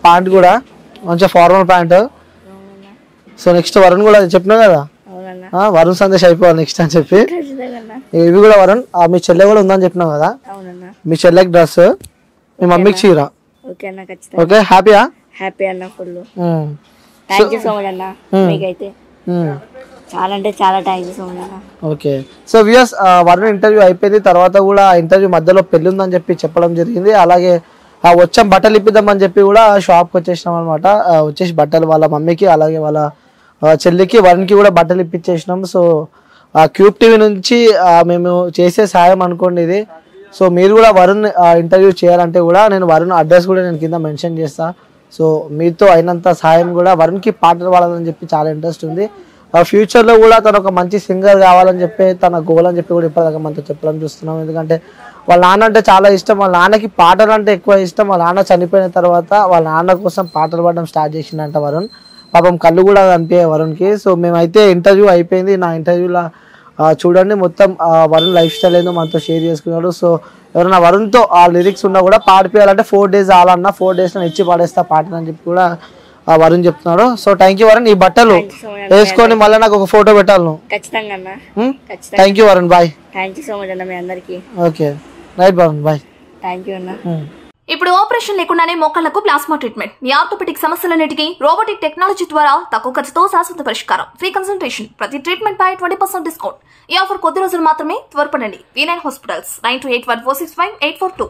Speaker 1: ప్యాంట్ కూడా మంచిగా formal pant. So next Varun కూడా చెప్పినావు కదా, వరుణ్ సందేశ్ అయిపోవాలి నెక్స్ట్ అని చెప్పి. ఇవి కూడా వరుణ్, మీ చెల్లె కూడా ఉందని చెప్పినావు కదా, మీ చెల్లెకి డ్రెస్, మీ మమ్మీకి చీర. ఓకే, హ్యాపీయా?
Speaker 2: హ్యాపీ అన్న, full. Thank you so much అన్న, మీకైతే చాలా అంటే చాలా థ్యాంక్ యూ సో మచ్ అన్న.
Speaker 1: Okay, so viewers Varun interview అయిపోయింది. తర్వాత కూడా ఇంటర్వ్యూ మధ్యలో పెళ్లి ఉందని చెప్పి చెప్పడం జరిగింది. అలాగే వచ్చాం బట్టలు ఇప్పిద్దామని చెప్పి కూడా షాప్కి వచ్చేసినాం అనమాట. వచ్చేసి బట్టలు వాళ్ళ మమ్మీకి అలాగే వాళ్ళ చెల్లికి వరుణ్కి కూడా బట్టలు ఇప్పించేసినాం. సో క్యూబ్ టీవీ నుంచి మేము చేసే సాయం అనుకోండి ఇది. సో మీరు కూడా వరుణ్ ఇంటర్వ్యూ చేయాలంటే కూడా నేను వరుణ్ అడ్రస్ కూడా నేను కింద మెన్షన్ చేస్తా. సో మీతో అయినంత సాయం కూడా, వరుణ్కి పాటలు పాడాలని చెప్పి చాలా ఇంట్రెస్ట్ ఉంది. ఫ్యూచర్లో కూడా తను ఒక మంచి సింగర్ కావాలని చెప్పి తన గోల్ అని చెప్పి కూడా ఇప్పటిదాకా మనతో చెప్పడం చూస్తున్నాం. ఎందుకంటే వాళ్ళ నాన్న అంటే చాలా ఇష్టం, వాళ్ళ నాన్నకి పాటలు అంటే ఎక్కువ ఇష్టం. వాళ్ళ నాన్న చనిపోయిన తర్వాత వాళ్ళ నాన్న కోసం పాటలు పాడడం స్టార్ట్ చేసిందంట వరుణ్. పాపం కళ్ళు కూడా కనిపించాయి వరుణ్కి. సో మేమైతే ఇంటర్వ్యూ అయిపోయింది. నా ఇంటర్వ్యూలో చూడండి మొత్తం వరుణ్ లైఫ్ స్టైల్ ఏందో మనతో షేర్ చేసుకున్నాడు. సో ఎవరైనా వరుణ్తో ఆ లిరిక్స్ ఉన్నా కూడా పాడిపోయాలంటే 4 days ఆలన్నా 4 days ఇచ్చి పాడేస్తా పాటని చెప్పి కూడా వరుణ్ చెప్తున్నాడు. సో థ్యాంక్ యూ వరుణ్, ఈ బట్టలు వేసుకొని మళ్ళీ నాకు ఒక ఫోటో పెట్టాలి నువ్వు.
Speaker 2: ఖచ్చితంగా.
Speaker 1: Thank you Varun, bye.
Speaker 2: Thank you so much అన్న మీ అందరికి.
Speaker 1: Okay, right Varun, bye.
Speaker 2: Thank you అన్న.
Speaker 3: ఇప్పుడు ఆపరేషన్ లేకుండానే మోకాళ్లకు ప్లాస్మా ట్రీట్మెంట్. మీ ఆర్థోపెటిక్ సమస్యలన్నిటికీ రోబోటిక్ టెక్నాలజీ ద్వారా తక్కువ ఖర్చుతో శాశ్వత పరిష్కారం. Free consultation. ప్రతి ట్రీట్మెంట్ పై 20% డిస్కౌంట్. ఈ ఆఫర్ కొద్ది రోజులు మాత్రమే. త్వరపడండి. V9 hospitals 9281465842.